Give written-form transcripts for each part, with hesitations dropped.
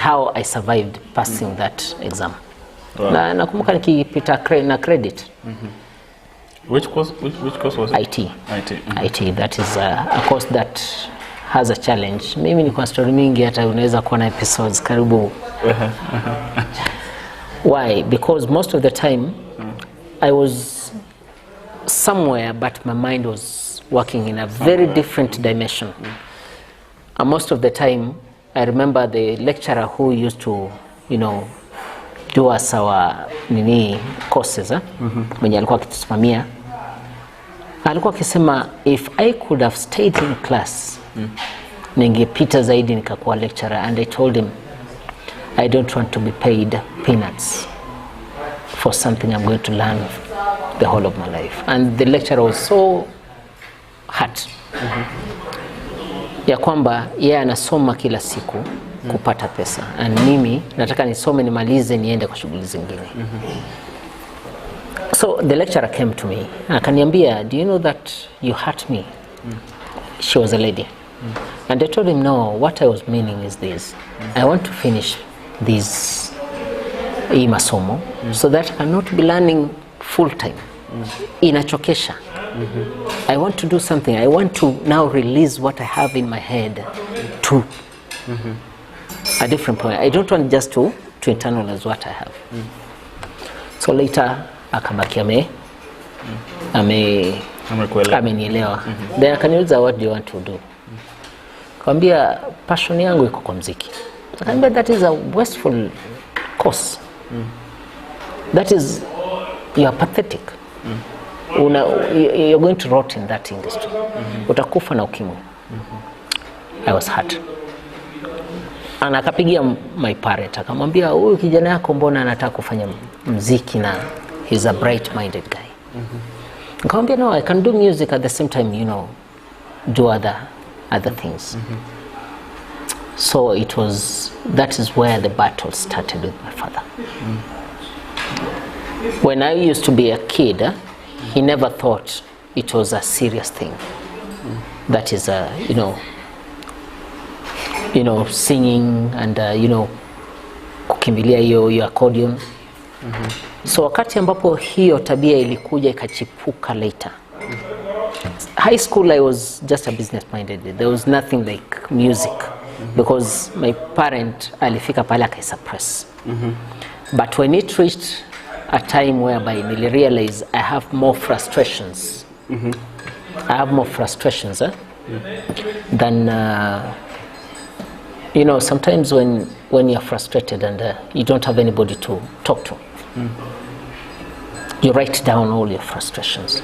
how I survived passing that exam. Wow. Na nakumbuka nikipita na credit. Which course was it? IT. IT, that is a course that has a challenge. Mimi ni kwa story mingi hata unaweza kuwa na episodes karibu. Why? Because most of the time I was somewhere but my mind was working in a very different dimension. And most of the time I remember the lecturer who used to, do us our courses, mwenye alikuwa akitusimamia. Alikuwa akisema if I could have stayed in class, ningepita zaidi nikakuwa lecturer, and I told him I don't want to be paid peanuts for something I'm going to learn the whole of my life. And the lecturer was so hurt. Ya kwamba yeye anasoma kila siku kupata pesa, and mimi nataka nisome nimalize niende kwa shughuli zingine. So the lecturer came to me akaniambia, do you know that you hurt me? She was a lady. And I told him, no, what I was meaning is this. I want to finish this masomo so that I cannot be learning full time. Inachokesha. I want to do something. I want to now release what I have in my head to a different point. I don't want just to internalize what I have. So later akabaki amenielewa. Then akaniuliza, what do you want to do? Kaambia passion yangu iko kwa muziki. Akaambia that is a wasteful course. That is, you are pathetic. You're going to rot in that industry. Utakufa na ukimwi. I was hurt. And akapigia my parent akamwambia, huyu kijana yako mbona anataka kufanya muziki na he's a bright minded guy. Akamwambia, no, I can do music at the same time, do other things. So that is where the battle started with my father. When I used to be a kid, he never thought it was a serious thing. That is, singing and, kukimbilia hiyo accordion. So wakati ambapo hiyo tabia ilikuja ikachipuka later. High school I was just a business minded. There was nothing like music because my parent alifika pale akaisuppress. But when it reached a time whereby I realized I have more frustrations. I have more frustrations than sometimes when you're frustrated and you don't have anybody to talk to. You write down all your frustrations.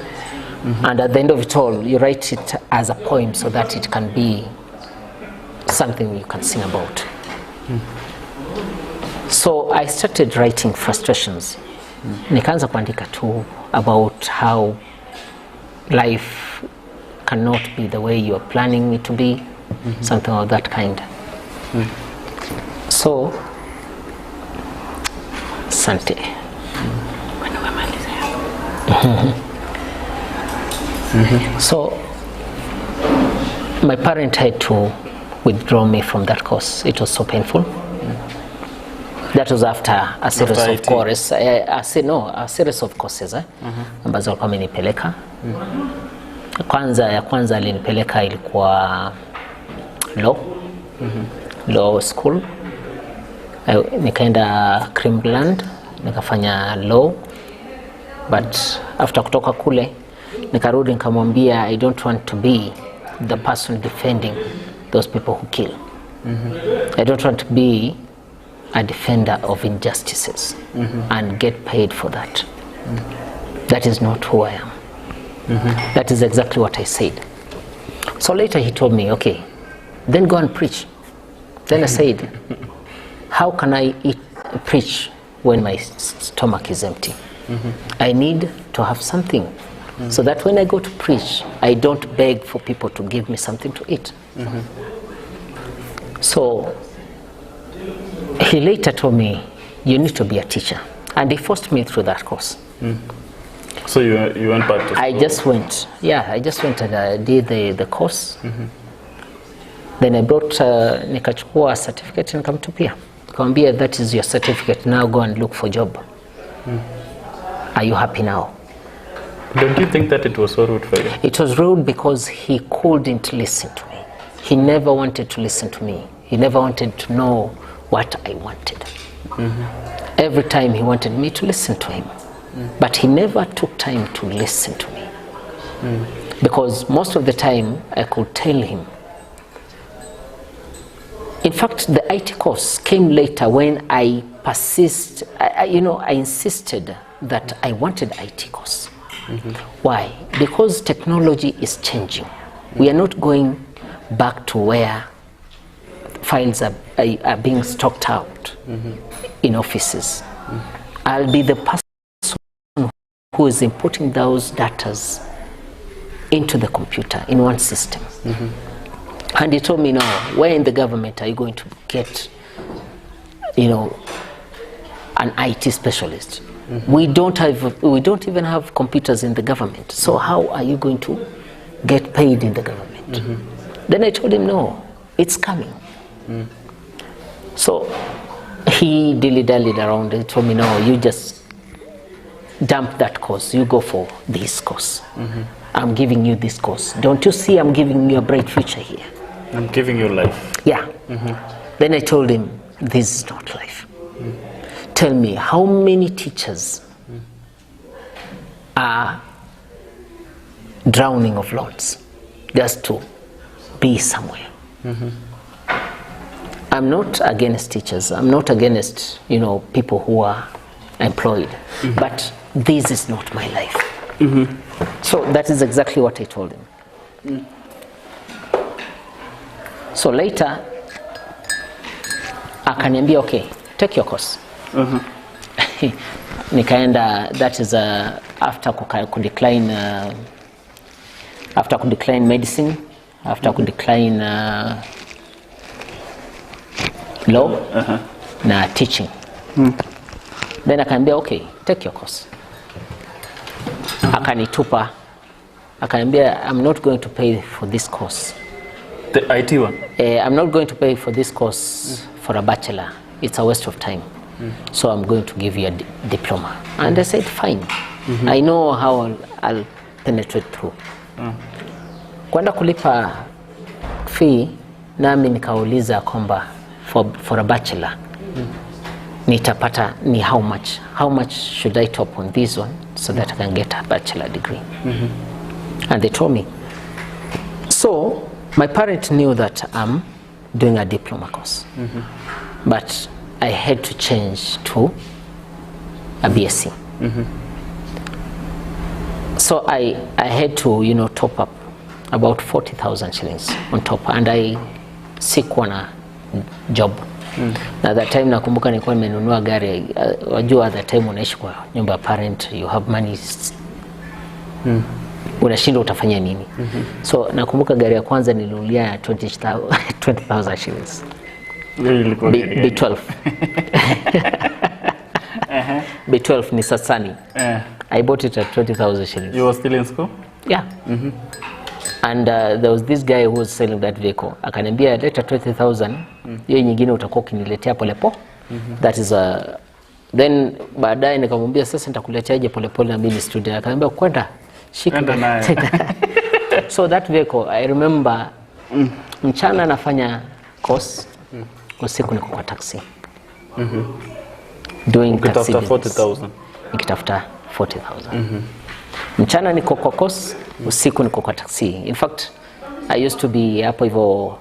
And at the end of it all, you write it as a poem so that it can be something you can sing about. So I started writing frustrations. Nikaanza kuandika tu about how life cannot be the way you are planning it to be, something of that kind. So, Sante. So, my parent had to withdraw me from that course. It was so painful. That was after a series of courses, a series of courses ambazo walikuwa wamenipeleka. Ya kwanza alinipeleka ilikuwa law school. Nikaenda Crimland nikafanya law, but after kutoka kule nikarudi nikamwambia I don't want to be the person defending those people who kill. I don't want to be a defender of injustices and get paid for that. That is not who I am. That is exactly what I said. So later he told me, okay, then go and preach. Then I said, how can I preach when my stomach is empty? I need to have something so that when I go to preach, I don't beg for people to give me something to eat. So he later told me, you need to be a teacher. And he forced me through that course. So you went back to school? I just went and I did the course. Then I brought nikachukua certificate nikamtupia. Nikamwambia, that is your certificate, now go and look for job. Are you happy now? Don't you think that it was so rude for you? It was rude because he couldn't listen to me. He never wanted to listen to me. He never wanted to know what I wanted. Every time he wanted me to listen to him. But he never took time to listen to me. Because most of the time I could tell him. In fact, the IT course came later when I I insisted that I wanted IT course. Why? Because technology is changing. We are not going back to where files are being stocked out in offices. I'll be the person who is inputting those datas into the computer in one system. And he told me, no, where in the government are you going to get, an IT specialist? We don't even have computers in the government. So how are you going to get paid in the government? Then I told him, no, it's coming. So he dilly-dallied around and told me, no, you just dump that course. You go for this course. I'm giving you this course. Don't you see I'm giving you a bright future here? I'm giving you life. Yeah. Then I told him, this is not life. Tell me, how many teachers are drowning of loans just to be somewhere? I'm not against teachers. I'm not against, people who are employed. But this is not my life. So that is exactly what I told him. So later, akaniambia, okay, take your course. Nikaenda, that is after kudecline medicine, after kudecline law na teaching. Then akaniambia, okay, take your course. Akanitupa, akaniambia, I'm not going to pay for this course. The IT one? I'm not going to pay for this course for a bachelor. It's a waste of time. So I'm going to give you a diploma. And I said, fine. I know how I'll penetrate through. Kwenda kulipa fee, nami nikauliza kwamba for a bachelor, nitapata ni how much? How much should I top on this one so that I can get a bachelor degree? And they told me. So my parents knew that I'm doing a diploma course. But I had to change to a BSc. So I had to, top up about 40,000 shillings on top, and I sikuwa na job. Na that time nakumbuka nilikuwa nimenunua gari. Wajua that time unaishi kwa nyumba ya parent, you have money. Unashindwa utafanya nini? So nakumbuka gari ya kwanza nilinunulia 20,000 shillings. B12. B12 ni Sassani. I bought it at 20,000 shillings. You were still in school? Yeah. And there was this guy who was selling that vehicle. Akaniambia, leta 20,000. Hiyo nyingine utakuwa ukiniletea polepole. That is then baadaye nikamwambia, sasa nitakuleteaje polepole na mimi ni student. Akaniambia, kwenda shika naye. So that vehicle, I remember mchana nafanya course. Usiku niko kwa taxi. Doing taxi business. 40,000. Nikitafuta 40,000. Mchana niko kwa course, usiku niko kwa taxi. In fact, I used to be hapo hivyo,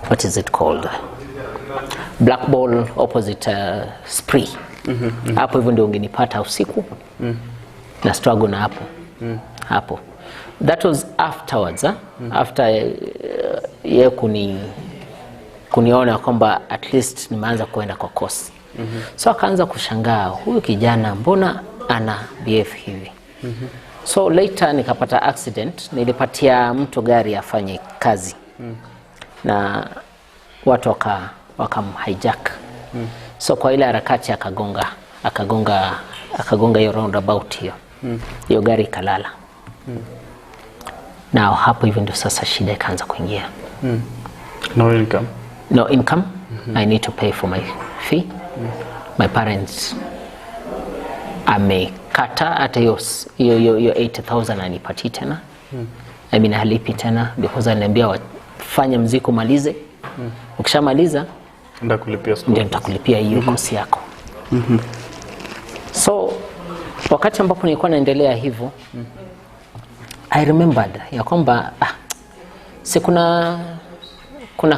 what is it called? Black Ball opposite Spree. Hapo hivyo ndio ungenipata usiku. Na struggle na hapo. Hapo. That was afterwards, after yeye kuniona kwamba at least nimeanza kuenda kwa course. So akaanza kushangaa, huyu kijana mbona ana behave hivi? So later nikapata accident, nilipatia mtu gari afanye kazi. Na watu wakam-hijack. So kwa ile harakati akagonga hiyo roundabout hiyo. Hiyo gari ikalala. Na hapo hivyo ndio sasa shida ikaanza kuingia. No income? No income. I need to pay for my fee. My parents amekata hata hiyo 80,000 anipatii tena. I mean halipi tena because aliniambia wafanye mziki malize. Ukishamaliza ndio nitakulipia hiyo kosi yako. So wakati ambapo nilikuwa naendelea hivyo, I remembered ya kwamba si kuna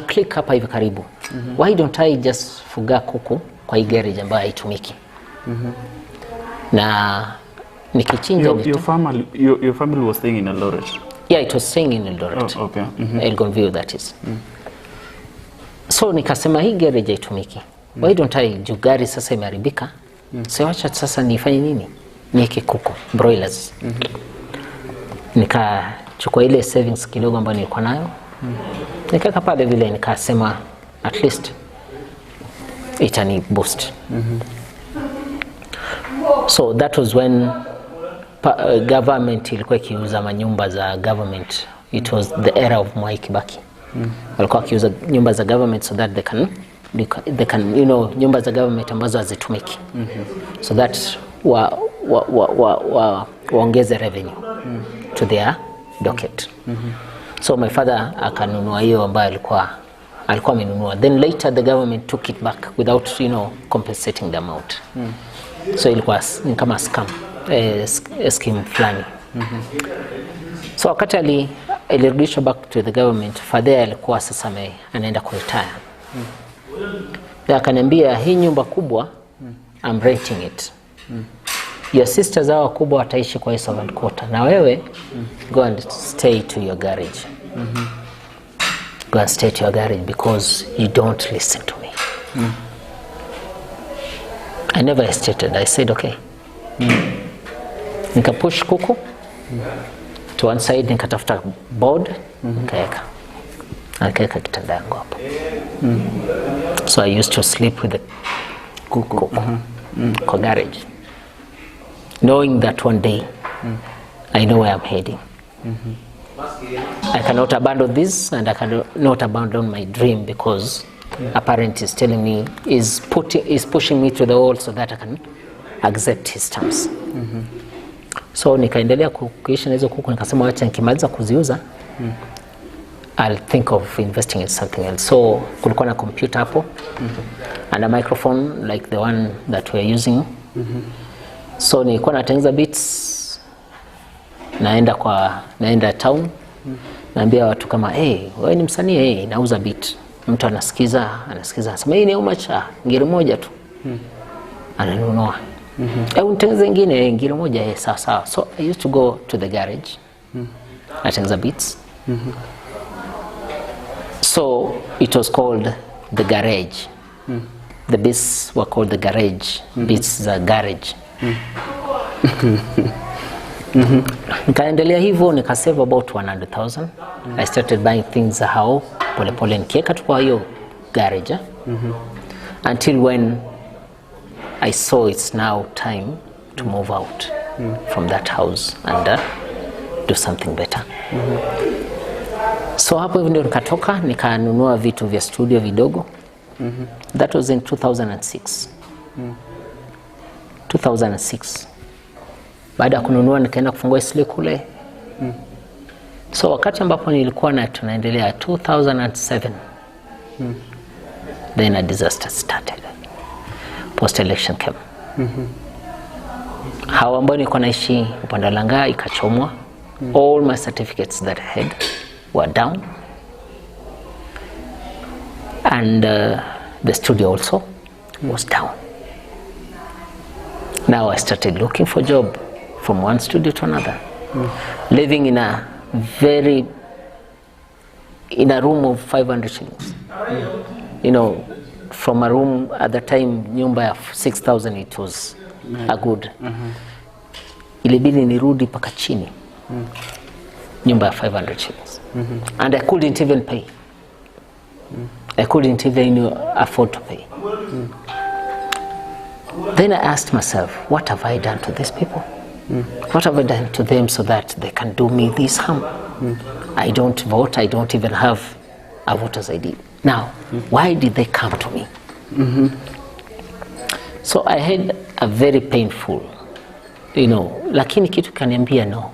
click hapa hivi karibu. Why don't I just fuga kuku kwa hii garage ambayo haitumiki? Na nikichinja your family was staying in Eldoret. Yeah, it was staying in Eldoret. Oh, okay. Elgon View, that is. So nikasema hii garage haitumiki. Why don't I gari sasa imeharibika? So wacha sasa nifanye nini? Niweke kuku, broilers. Nikachukua ile savings kidogo ambayo nilikuwa nayo. Nikaweka pale vile, nikasema at least itani boost. So that was when government ilikuwa ikiuza manyumba za government. It was the era of Mwai Kibaki. Walikuwa wakiuza nyumba za government so that they can nyumba za government ambazo hazitumiki. So that waongeze revenue to their docket. So my father akanunua hiyo ambayo alikuwa amenunua. Then later the government took it back without compensating the amount. So ilikuwa kama scam, scheme fulani. So wakati alirudishwa back to the government, father alikuwa sasa anaenda kuretire. Akaniambia hii nyumba kubwa, I'm renting it. Your sisters hao kubwa wataishi kwa servant quarter. Na wewe go and stay to your garage. Go and stay to your garage because you don't listen to me. I never hesitated. I said okay. Nikapush kuku to one side, nikatafuta board, nikaeka kitanda yangu hapo. So I used to sleep with the kuku kwa garage, knowing that one day I know where I'm heading. I cannot abandon this, and I cannot abandon my dream because a parent is telling me, is pushing me to the wall so that I can accept his terms. So nikaendelea kuishi na hizo kuku, nikasema wacha nikimaliza kuziuza I'll think of investing in something else. So kulikuwa na computer hapo and a microphone like the one that we're using. So nilikuwa natengeneza beats, naenda town, naambia watu kama wewe ni msanii, nauza beat. Mtu anasikiza anasema hii ni how much? Ngiri moja tu. Ananunua. Unitengeneze ingine ngiri moja, sawa. So I used to go to the garage. Natengeneza beats. So it was called the garage. The beats were called the garage. Beats the garage. Nikaendelea hivyo, nikasave about 100,000. I started buying things hao pole nikiweka tu kwa hiyo garage. Until when I saw it's now time to move out from that house and do something better. So hapo hivyo ndio nikatoka, nikanunua vitu vya studio vidogo. That was in 2006. 2006. Baada ya kununua nikaenda kufungua isli kule. So wakati ambapo nilikuwa tunaendelea 2007. Then a disaster started. Post election came. Hawa ambao nilikuwa naishi upande wa Langa ikachomwa. All my certificates that I had were down. And the studio also was down. Now I started looking for job from one studio to another. Living in a room of 500 shillings. From a room at the time, nyumba ya 6,000, it was a good. Ilibidi nirudi paka chini. Nyumba ya 500 shillings. And I couldn't even pay. I couldn't even afford to pay. Then I asked myself, what have I done to these people? What have I done to them so that they can do me this harm? I don't vote. I don't even have a voter's ID. Now, why did they come to me? So I had a very painful, lakini kitu kaniambia no.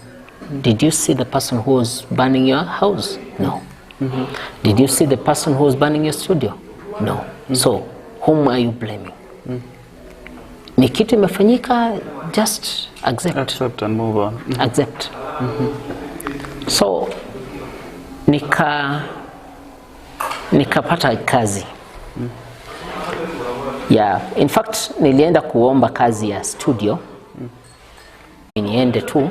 Did you see the person who was burning your house? No. Did you see the person who was burning your studio? No. So, whom are you blaming? Ni kitu imefanyika, just accept. Accept and move on. Accept. So, nikapata kazi. Yeah, in fact nilienda kuomba kazi ya studio. Niende tu,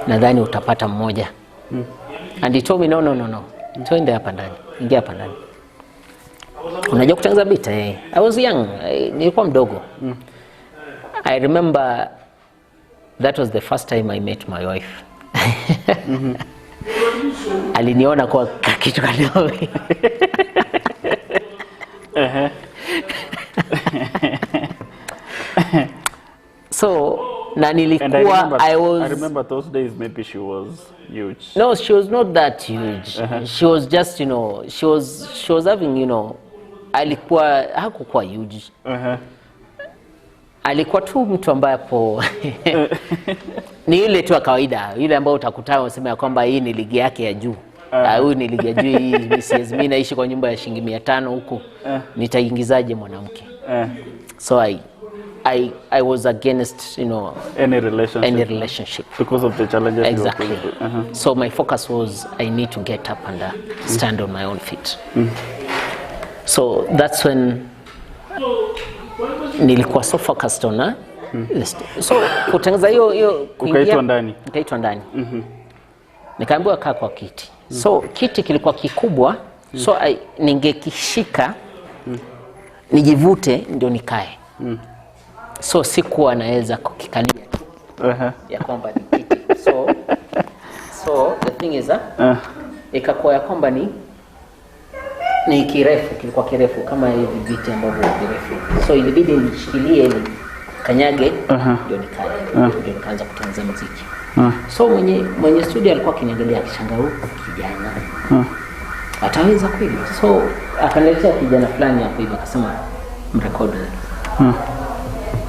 nadhani utapata mmoja. And he told me no. Twende hapa ndani. Ingia hapa ndani. Unajua kutengeneza beat I was young, nilikuwa mdogo. I remember that was the first time I met my wife. Aliniona kwa kitu kaliwa. So, na nilikuwa I remember those days maybe she was huge. No, she was not that huge. She was just, she was having, hakukuwa huge. Alikuwa tu mtu ambaye hapo ni yule tu wa kawaida, yule ambao utakutana unasema ya kwamba hii ni ligi yake ya juu. Huyu ni ligi ya juu, hii mimi naishi kwa nyumba ya shilingi 500 huko. Nitaingizaje mwanamke? So I was against, any relationship because of the challenges. Exactly. So my focus was I need to get up and stand on my own feet. So that's when nilikuwa so focused on so kutengeneza hiyo kuingia ndani. Nikaitwa ndani. Nikaambiwa kaa kwa kiti. So kiti kilikuwa kikubwa, so ningekishika nijivute ndio nikae. So sikuwa naweza kukikalia ya kwamba ni kiti. So the thing is ikakuwa ya kwamba ni kirefu, kilikuwa kirefu kama hivi viti ambavyo virefu. So ilibidi nishikilie ili kanyage ndio nikae. Ndio nikaanza kutengeneza muziki. So mwenye studio alikuwa akiniangalia akishangaa huko kijana. Ataweza kweli? So akaniletea kijana fulani hapo hivi akasema mrekodi.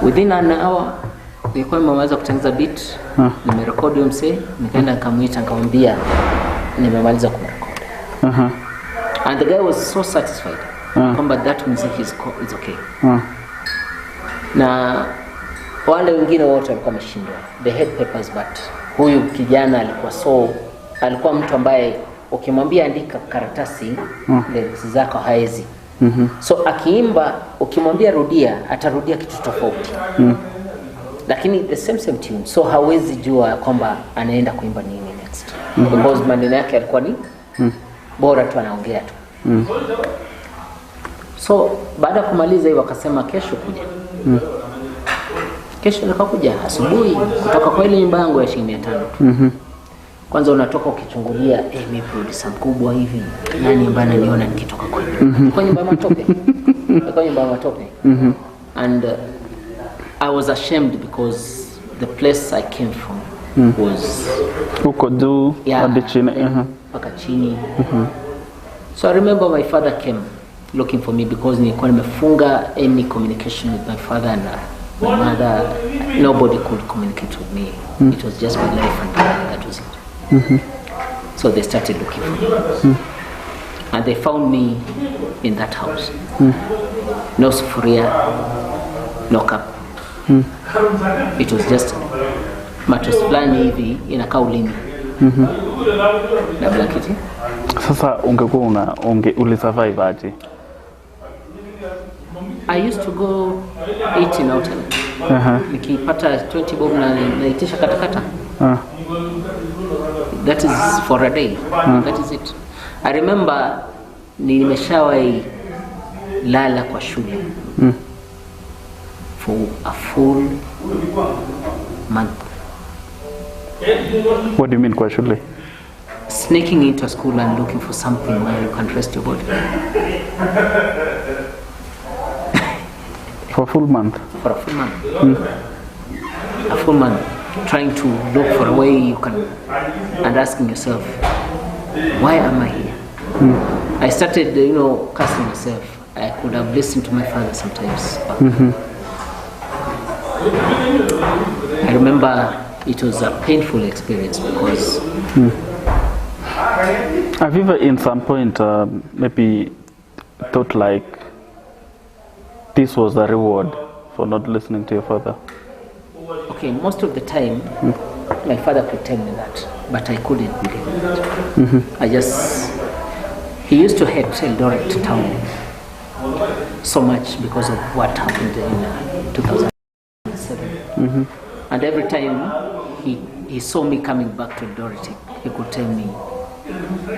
Within an hour nilikuwa nimeweza kutengeneza beat, nimerekodi huyo msee, nikaenda nikamuita nikamwambia nimemaliza kurekodi. And the guy was so satisfied kwamba that music is okay. Na wale wengine wote walikuwa wameshindwa. They had papers, but huyu kijana alikuwa mtu ambaye ukimwambia andika karatasi lyrics zako haezi. So akiimba ukimwambia rudia atarudia kitu tofauti. Lakini the same tune, so hawezi jua kwamba anaenda kuimba nini next. Because maneno yake alikuwa ni bora tu anaongea tu. So baada ya kumaliza hiyo wakasema kesho kuja. Kesho nikakuja asubuhi kutoka kwa ile nyumba yangu ya shilingi 500. Kwanza unatoka ukichungulia mimi producer mkubwa hivi nani ambaye ananiona nikitoka kwa nyumba ya matope. Kwa nyumba ya matope. And I was ashamed because the place I came from was uko juu hadi chini. Paka chini. So I remember my father came looking for me because nilikuwa nimefunga any communication with my father and my mother. Nobody could communicate with me. It was just my life and that was it. So they started looking for me. And they found me in that house. No sufuria, no cup. It was just mattress fulani hivi inakaa ulimi. Na blanketi. Sasa ungekuwa ulisurvive aje? I used to go eating out. Nikipata 20 bob na naitisha katakata. That is for a day. That is it. I remember nimeshawahi lala kwa shule for a full month. What do you mean kwa shule? Sneaking into a school and looking for something where you can rest your body. For a full month? For a full month. A full month. Trying to look for a way you can, and asking yourself, why am I here? I started, cursing myself. I could have listened to my father sometimes. I remember it was a painful experience because... Have you ever in some point maybe thought like this was a reward for not listening to your father? Okay, most of the time, my father could tell me that, but I couldn't believe it. He used to hate Eldoret town so much because of what happened in 2007. And every time he saw me coming back to Eldoret, he could tell me,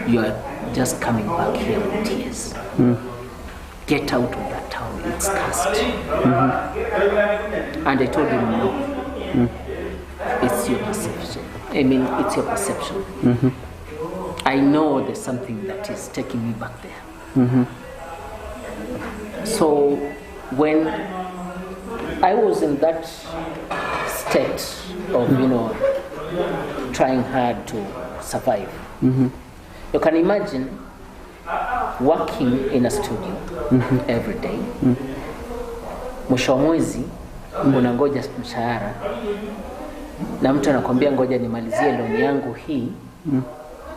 "You are just coming back here with tears. Get out of that town, it's cursed." And I told him, no, it's your perception. It's your perception. I know there's something that is taking me back there. So when I was in that state of, trying hard to survive, you can imagine working in a studio every day. Mwisho wa mwezi unangoja mshahara na mtu anakuambia ngoja nimalizie loan yangu hii,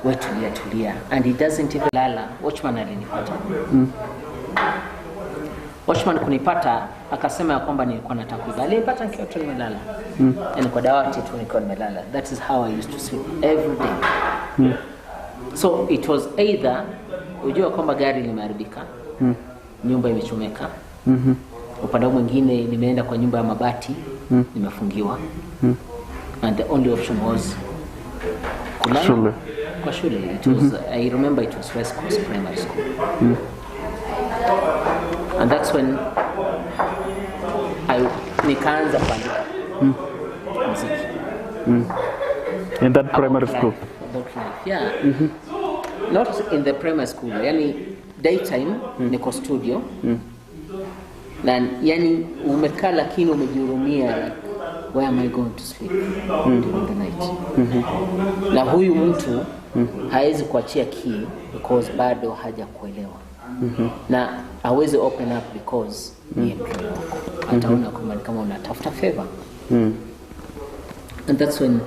wewe tulia, and he doesn't even lala. Watchman alinipata. Watchman kunipata akasema ya kwamba nilikuwa nataka kulala. Alinipata nikiwa tu nimelala. Yani kwa dawati tu nilikuwa nimelala. That is how I used to sleep every day. So it was either ujua kwamba gari limeharibika, nyumba imechomeka, upande mwingine nimeenda kwa nyumba ya mabati, nimefungiwa, and the only option was kulala kwa shule. It was I remember it was West Coast Primary School. And that's when nikaanza kuandika muziki. In that primary school? Yeah. Not in the primary school. Yani daytime niko studio. Na yani umekaa lakini umejihurumia, where am I going to sleep during the night? Na huyu mtu hawezi kuachia key because bado hajakuelewa. Na hawezi open up because ni employer wako. Ataona kama unatafuta favor. And that's when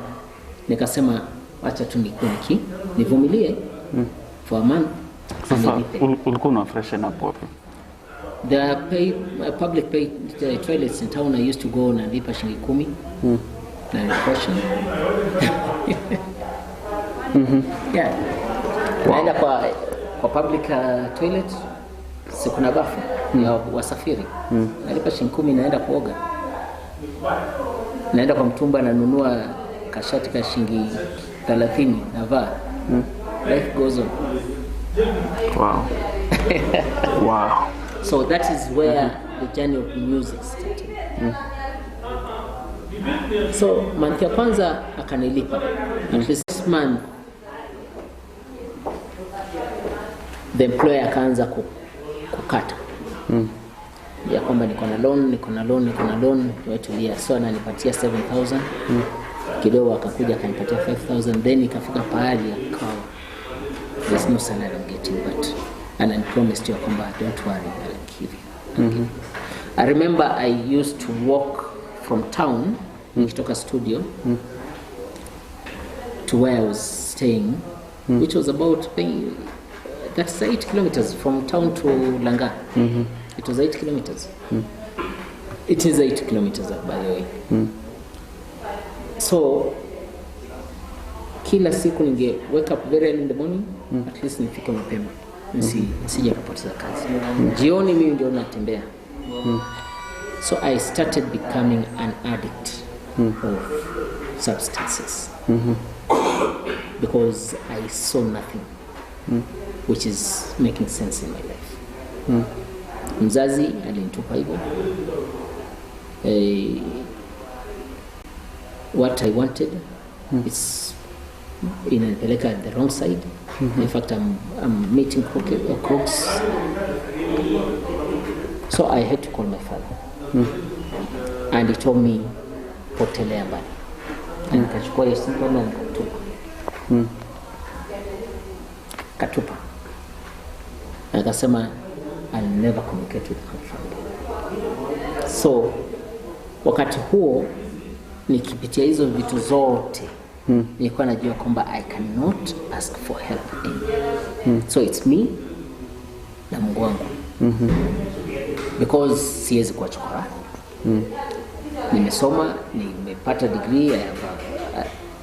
nikasema acha tu nivumilie for a month. Sasa ulikuwa una freshen up wapi? The public pay toilets in town, I used to go na lipa shilingi 10 na refreshing. Yeah. Naenda kwa public toilet, si kuna bafu ya wasafiri. Nalipa shilingi 10 naenda kuoga. Naenda kwa mtumba nanunua kashati ka shilingi 30 navaa. Life goes on. Wow. Wow. So that is where the journey of music started. So month ya kwanza akanilipa. At least this month the employer akaanza kukata. Ya kwamba niko na loan, tulia. So ananipatia 7,000. Kidogo akakuja akanipatia 5,000, then ikafika pahali akawa there's no salary I'm getting, but and I promised you kwamba don't worry, I'll give you. I remember I used to walk from town, nikitoka studio, to where I was staying, which was about that's 8 kilometers from town to Langa. It was 8 kilometers. It is 8 kilometers, by the way. So kila siku ninge wake up very early in the morning, at least nifike mapema. Nisije kupoteza kazi. Jioni mimi ndio natembea. So I started becoming an addict of substances. Because I saw nothing which is making sense in my life. Mzazi alinitupa hivyo. What I wanted is inanipeleka the wrong side. In fact, I'm meeting crooks. So I had to call my father. And he told me, potelea mbali. And nikachukua hiyo simu na nikatupa. Katupa. Akasema I'll never communicate with my family. So wakati huo nikipitia hizo vitu zote nilikuwa najua kwamba I cannot ask for help anymore. So it's me na Mungu wangu. Because siwezi kuwa chokora. Nimesoma, nimepata degree,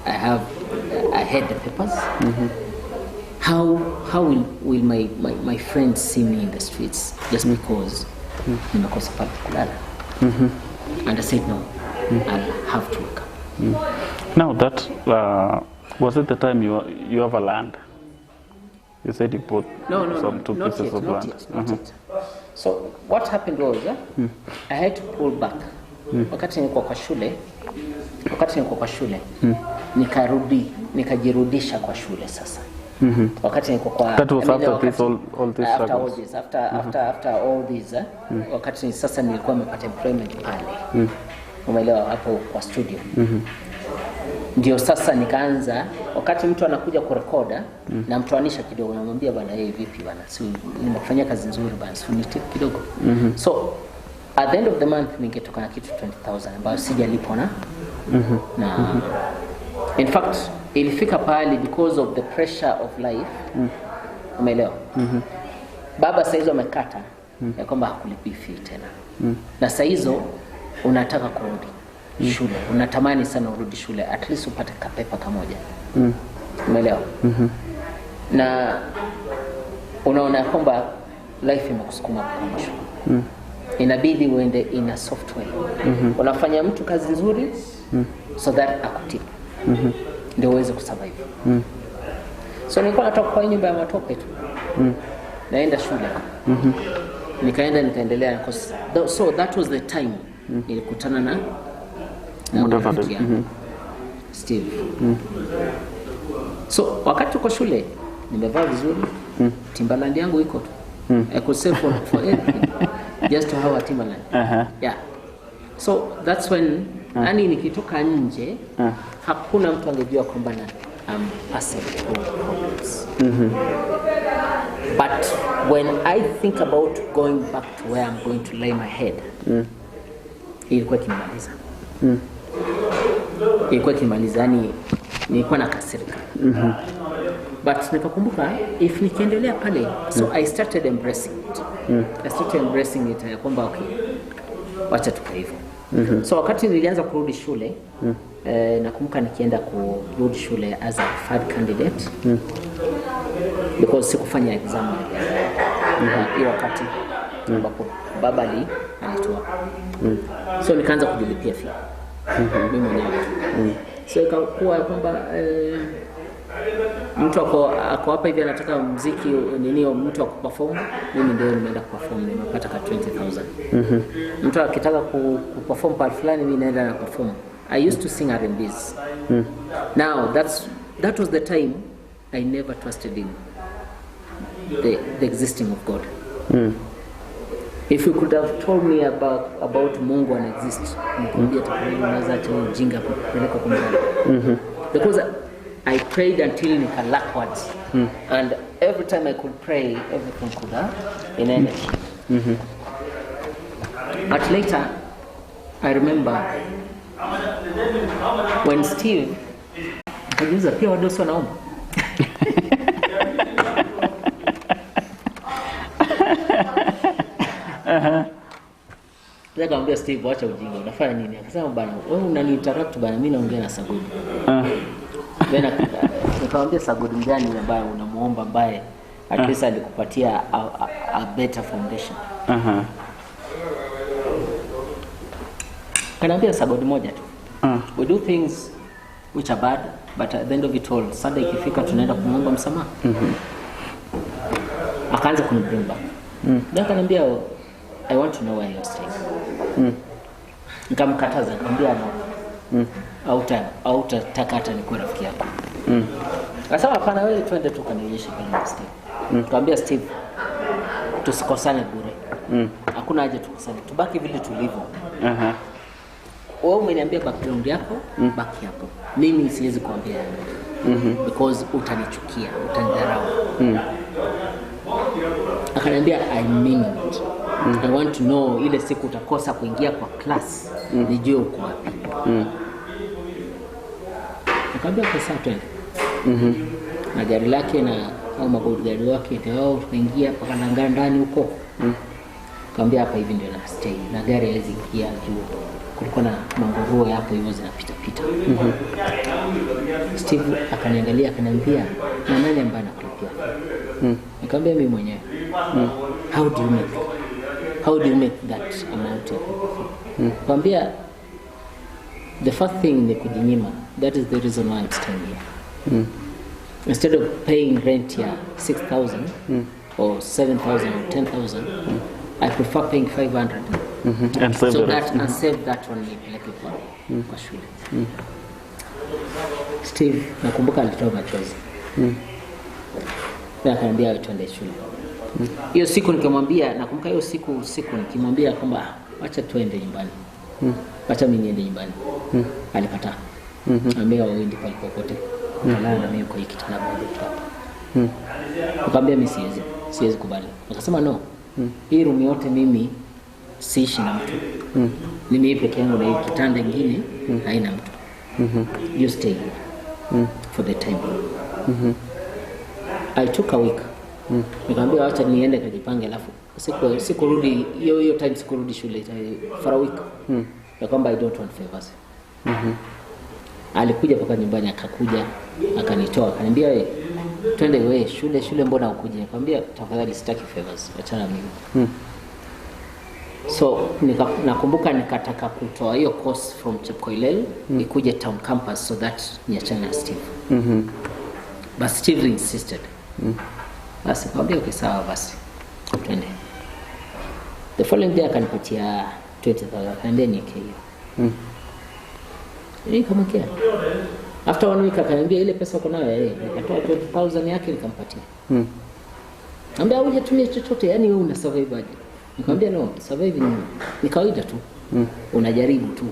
I had the papers. How will my friends see me in the streets just because nimekosa pa kulala? And I said no, I'll have to wake up. Now that was it the time you have a land? You said you bought some two pieces of land. Not yet. So what happened was I had to pull back. Wakati nilikuwa kwa shule, nikajirudisha kwa shule sasa. Wakati nilikuwa kwa that was after this all this after all this wakati sasa nilikuwa nimepata employment pale. Umeelewa, hapo kwa studio. Ndio sasa nikaanza, wakati mtu anakuja kurekoda na mtoanisha kidogo, namwambia bwana, vipi bwana, si nimefanya kazi nzuri bwana, si unitip kidogo. So at the end of the month ningetoka na kitu 20,000 ambayo sijalipwa na in fact ilifika pale because of the pressure of life. Umeelewa? Baba saizo amekata ya kwamba hakulipi fee tena. Na saizo unataka kurudi shule, unatamani sana urudi shule, at least upate kapepa kamoja. Umeelewa? Na unaona kwamba life imekusukuma kwa mwisho. Inabidi uende in a software. Unafanya mtu kazi nzuri so that akutipu. Ndio uweze kusurvive. So nilikuwa natoka kwa nyumba ya matope tu. Naenda shule. Nikaendelea so that was the time nilikutana na Steve. So wakati uko shule nimevaa vizuri, Timberland yangu iko tu. I could save for anything just to have a Timberland. Yeah. So that's when ani nikitoka nje hakuna mtu angejua kwamba na passing through problems. But when I think about going back to where I'm going to lay my head, ilikuwa kimaliza. Ilikuwa kimaliza, yani nilikuwa nakasirika. But nikakumbuka if nikiendelea pale, so I started embracing it. I started embracing it ya kwamba okay, wacha tukae hivyo. So wakati nilianza kurudi shule, nakumbuka nikienda kurudi shule as a third candidate, because sikufanya exam hiyo wakati ambapo baba alitoa. So nikaanza kujilipia fee mimi mwenyewe. So ikakuwa kwamba mtu ako hapa hivi anataka muziki nini, mtu akuperform, mimi ndio nimeenda kuperform, nimepata ka 20,000. Mtu akitaka kuperform part fulani, mimi naenda na perform. I used to sing R&Bs. Now that was the time I never trusted in the existing of God. If you could have told me about Mungu and exist, nikwambia unaweza jinga kupeleka kwa Mungu. Because I prayed until nika lack words. And every time I could pray, everything could have in energy. But later, I remember when Steve akajiuliza pia wadosi wanaomba. Nikamwambia Steve, acha ujinga, unafanya nini? Akasema bana, wewe unani-interrupt bana, mimi naongea na Sagodi. Nikamwambia Sagodi gani ambaye unamuomba, ambaye at least alikupatia a better foundation. Kanaambia Sagodi moja tu. We do things which are bad, but at the end of it all, Sunday ikifika tunaenda kumuomba msamaha. Akaanza kunibring back. Ndio akaniambia, I want to know where you're staying. Nikamkataza, nikamwambia no. Hautataka hata nikuwe rafiki yako. Akasema hapana, wewe twende tu kanionyeshe pale Steve. Nikamwambia Steve, tusikosane bure. Hakuna haja tukosane. Tubaki vile tulivyo. Wewe umeniambia background yako, baki hapo. Mimi siwezi kuambia because utanichukia, utanidharau. Akaniambia I mean it. I want to know ile siku utakosa kuingia kwa class nijue uko wapi. Nikamwambia kwa sawa twende. Na gari lake na au magari wake ndio tukaingia mpaka ndani huko. Nikamwambia hapa hivi ndio na stay. Na gari haiwezi ingia juu. Kulikuwa na manguruwe hapo hivyo zinapita. Steve akaniangalia akaniambia na nani ambaye anakulipia? Nikamwambia mimi mwenyewe. How do you make that amount of Nikamwambia the first thing ni kujinyima. That is the reason why I'm staying here. Instead of paying rent here 6,000 or 7,000 or 10,000, I prefer paying 500 and save so that and save that one nipeleke kwa shule. Steve nakumbuka alitoa machozi. Na akaniambia twende shule. Hiyo siku nikamwambia, nakumbuka hiyo siku nikimwambia kwamba acha twende nyumbani. Acha mimi niende nyumbani. Alikataa. Ambia waende pale popote. Nalala na mimi kwa hiki kitanda moja. Nikamwambia mimi siwezi kubali. Akasema no. Hii room yote mimi siishi na mtu. Mimi peke yangu na hii kitanda kingine haina mtu. You stay here for the time. I took a week. Nikamwambia acha niende kajipange alafu sikurudi hiyo time sikurudi shule for a week. Na kwamba I don't want favors. Alikuja mpaka nyumbani akakuja akanitoa akaniambia wewe twende wewe shule mbona ukuje? Nikamwambia tafadhali sitaki favors achana mimi. So nakumbuka nikataka kutoa hiyo course from Chepkoilel ikuje town campus so that niachane na Steve. But Steve insisted. Basi nikamwambia okay sawa basi twende. The following day akanipatia 20,000 akaniambia niweke hiyo. Nikamwekea. After 1 week akaniambia ile pesa uko nayo nikatoa 20,000 yake nikampatia. Nikamwambia hujatumia chochote yani wewe una survive aje? Nikamwambia no, survive ni kawaida tu. Unajaribu tu.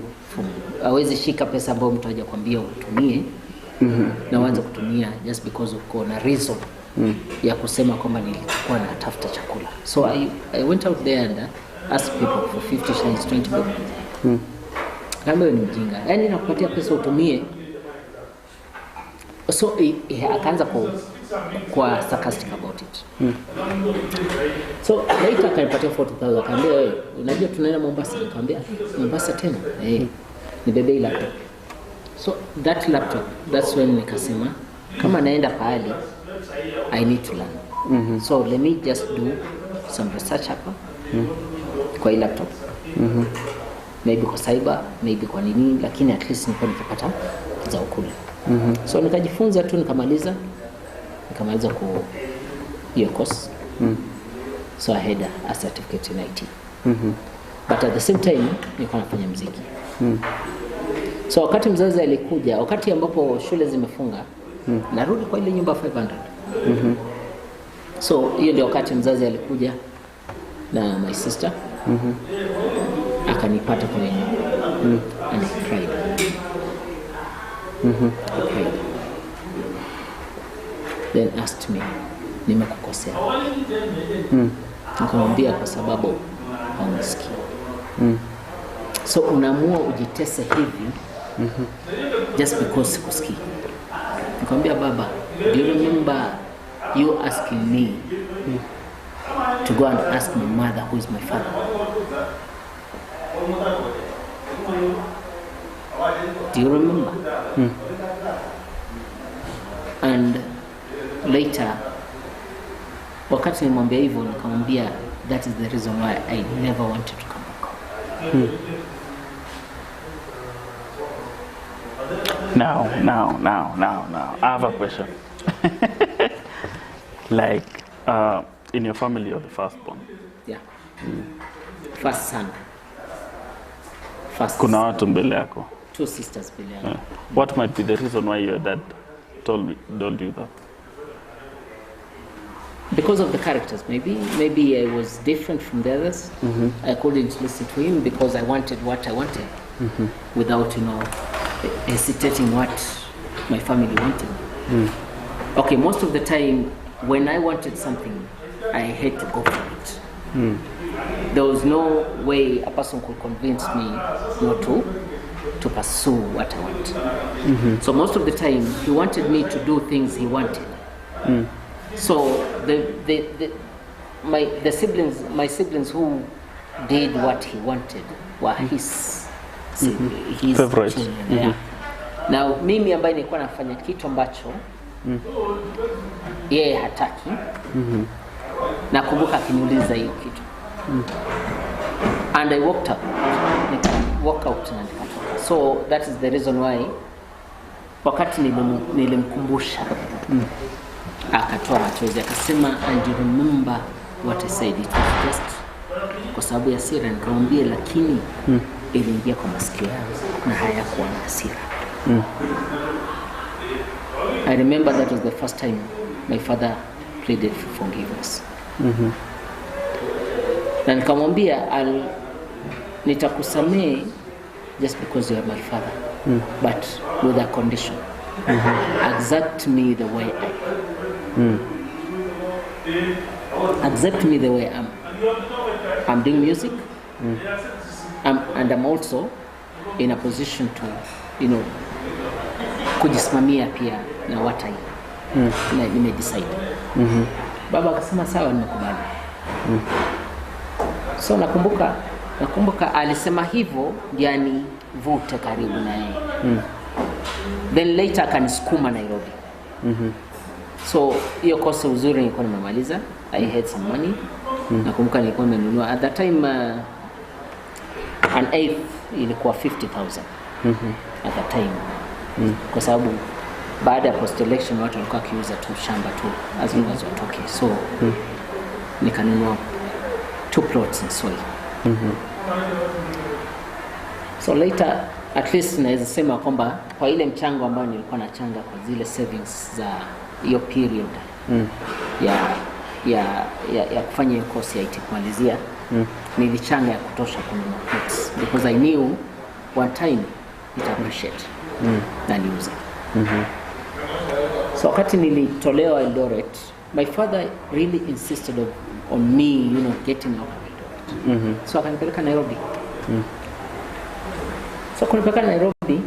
Hawezi shika pesa ambayo mtu haja kwambia utumie. Na uanze kutumia just because uko na reason ya kusema kwamba nilikuwa natafuta chakula. So I went out there and asked people for 50 shillings, 20 bob. Kama ni mjinga. Yaani nakupatia pesa utumie. So akaanza kwa sarcastic about it. So later akanipatia 40,000 akaniambia wewe unajua tunaenda Mombasa. Nikamwambia Mombasa tena? Nibebe ile laptop. So that laptop, that's when nikasema kama naenda pahali I need to learn. So let me just do some research hapa kwa ile laptop. Maybe kwa cyber, maybe kwa nini, lakini at least nilikuwa nikipata za ukuli. So nikajifunza tu nikamaliza ku hiyo course. So I had a certificate in IT. But at the same time nilikuwa nafanya muziki. So wakati mzazi alikuja, wakati ambapo shule zimefunga, narudi kwa ile nyumba 500. So hiyo ndio wakati mzazi alikuja na my sister. Akanipata kwa nyumba. And I cried. I cried. Then asked me, nimekukosea. Nikamwambia kwa sababu haunisikii. So unaamua ujitese hivi just because sikusikii. Nikamwambia baba, do you remember you asking me to go and ask my mother who is my father? Do you remember? And later wakati nimwambia hivyo nikamwambia that is the reason why I never wanted to come back. Now, I have a question. Like, in your family, you're the firstborn. Yeah. First son. Kuna watu mbele yako. 2 sisters mbele yangu. What might be the reason why your dad told you that? Because of the characters, maybe I was different from the others. I couldn't listen to him because I wanted what I wanted, without hesitating what my family wanted. Okay, most of the time when I wanted something, I had to go for it. There was no way a person could convince me not to pursue what I want. So most of the time, he wanted me to do things he wanted. So my siblings who did what he wanted were his favorite children. Yeah. Now mimi ambaye nilikuwa nafanya kitu ambacho yeye hataki. Nakumbuka akiniuliza hiyo kitu. And I walked out. Walk out na nikatoka. So that is the reason why wakati nilimkumbusha akatoa machozi akasema, and you remember what I said, it was just kwa sababu ya hasira. Nikamwambia lakini iliingia kwa masikio yangu na hayakuwa na hasira. I remember that was the first time my father pleaded for forgiveness. Na nikamwambia nitakusamehe just because you are my father, but with a condition. Accept me the way I am. Accept me the way I am. I'm doing music, and I'm also in a position to, kujisimamia pia na what I decide. Baba akasema sawa, nimekubali. So nakumbuka alisema hivyo ndiani vute karibu na yeye. Then later akanisukuma Nairobi. So hiyo kosa uzuri nilikuwa nimemaliza. I had some money. Nakumbuka nilikuwa nimenunua at that time an eighth ilikuwa 50,000 at that time. Kwa sababu baada ya post election watu walikuwa kiuza tu shamba tu as long as watoke. So nikanunua 2 plots in soil. So later at least naweza sema kwamba kwa ile mchango ambao nilikuwa nachanga kwa zile savings za hiyo period ya kufanya hiyo course ya IT kumalizia, nilichanga ya kutosha kununua plots because I knew one time it appreciate na niuze. So wakati nilitolewa Eldoret, my father really insisted on me, getting out of Eldoret. So akanipeleka Nairobi. So kunipeleka Nairobi,